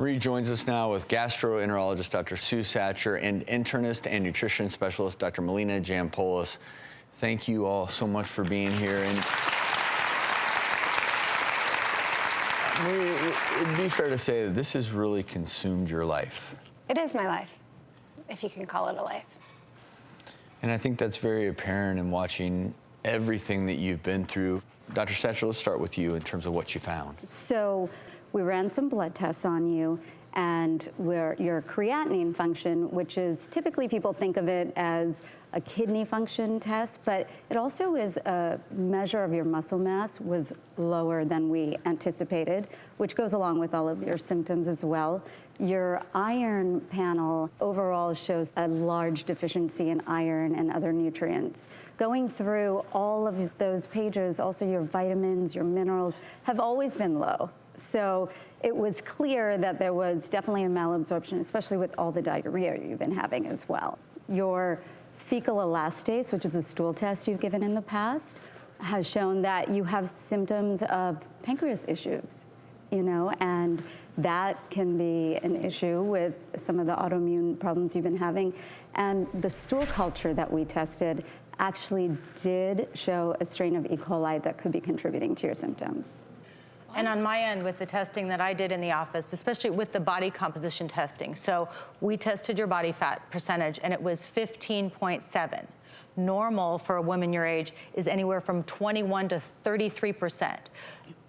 Marie joins us now with gastroenterologist Dr. Sue Satcher and internist and nutrition specialist Dr. Melina Jampolis. Thank you all so much for being here. And Marie, it'd be fair to say that this has really consumed your life. It is my life, if you can call it a life. And I think that's very apparent in watching everything that you've been through. Dr. Satcher, let's start with you in terms of what you found. So we ran some blood tests on you, and your creatinine function, which is typically people think of it as a kidney function test, but it also is a measure of your muscle mass, was lower than we anticipated, which goes along with all of your symptoms as well. Your iron panel overall shows a large deficiency in iron and other nutrients. Going through all of those pages, also your vitamins, your minerals have always been low. So it was clear that there was definitely a malabsorption, especially with all the diarrhea you've been having as well. Your fecal elastase, which is a stool test you've given in the past, has shown that you have symptoms of pancreas issues, and that can be an issue with some of the autoimmune problems you've been having. And the stool culture that we tested actually did show a strain of E. coli that could be contributing to your symptoms. And on my end, with the testing that I did in the office, especially with the body composition testing, so we tested your body fat percentage, and it was 15.7. Normal for a woman your age is anywhere from 21 to 33%.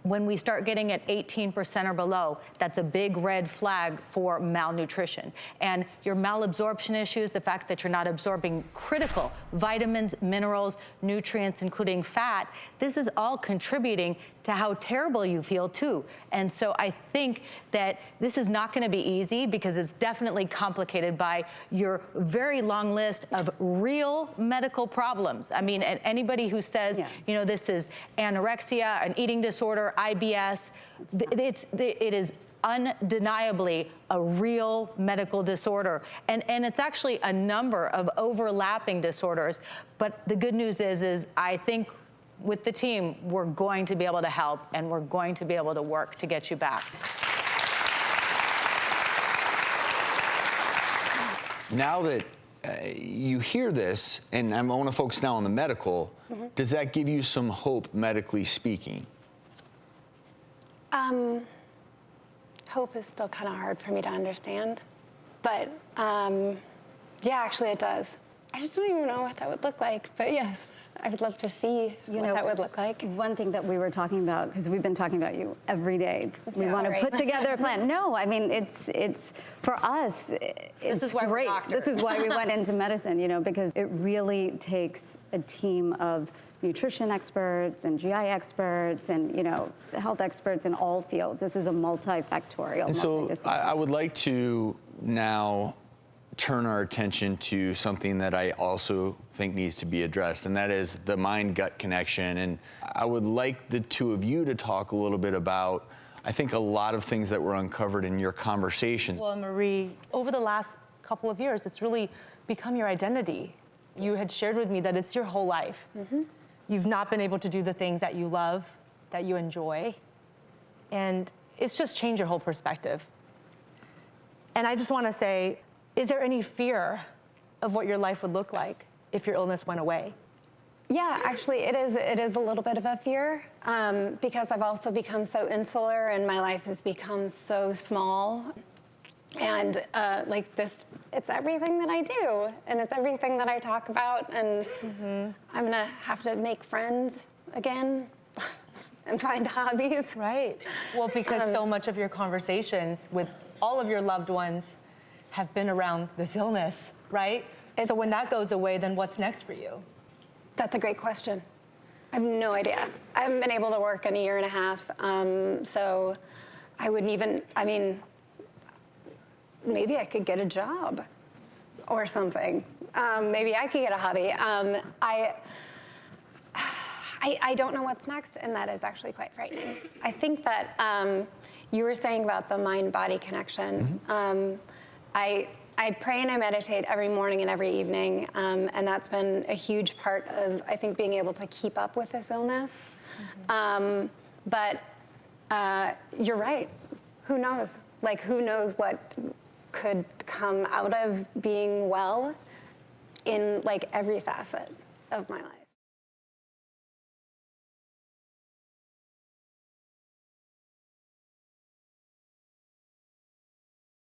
When we start getting at 18% or below, that's a big red flag for malnutrition. And your malabsorption issues, the fact that you're not absorbing critical vitamins, minerals, nutrients, including fat, this is all contributing to how terrible you feel too. And so I think that this is not going to be easy, because it's definitely complicated by your very long list of real medical problems. I mean, and anybody who says, this is anorexia, an eating disorder, IBS, it is undeniably a real medical disorder. And it's actually a number of overlapping disorders. But the good news is I think with the team, we're going to be able to help, and we're going to be able to work to get you back. Now that you hear this, and I want to focus now on the medical, does that give you some hope, medically speaking? Hope is still kind of hard for me to understand, but yeah, actually it does. I just don't even know what that would look like, but yes, I would love to see what that would look like. One thing that we were talking about, because we've been talking about you every day, we want to put together a plan. No, I mean, it's for us, this is why great. We're doctors. This is why we went into medicine, because it really takes a team of nutrition experts and GI experts and, health experts in all fields. This is a multifactorial, and so I would like to now turn our attention to something that I also think needs to be addressed, and that is the mind-gut connection. And I would like the two of you to talk a little bit about, I think, a lot of things that were uncovered in your conversations. Well, Marie, over the last couple of years, it's really become your identity. You had shared with me that it's your whole life. You've not been able to do the things that you love, that you enjoy, and it's just changed your whole perspective. And I just want to say, is there any fear of what your life would look like if your illness went away? Yeah, actually, it is a little bit of a fear, because I've also become so insular, and my life has become so small. And it's everything that I do, and it's everything that I talk about, and I'm gonna have to make friends again and find hobbies. Right. Well, because so much of your conversations with all of your loved ones have been around this illness, right? So when that goes away, then what's next for you? That's a great question. I have no idea. I haven't been able to work in a year and a half, so I wouldn't even, maybe I could get a job or something. Maybe I could get a hobby. I don't know what's next, and that is actually quite frightening. I think that you were saying about the mind-body connection. I pray and I meditate every morning and every evening, and that's been a huge part of, I think, being able to keep up with this illness. But you're right. Who knows? like who knows what could come out of being well in like every facet of my life.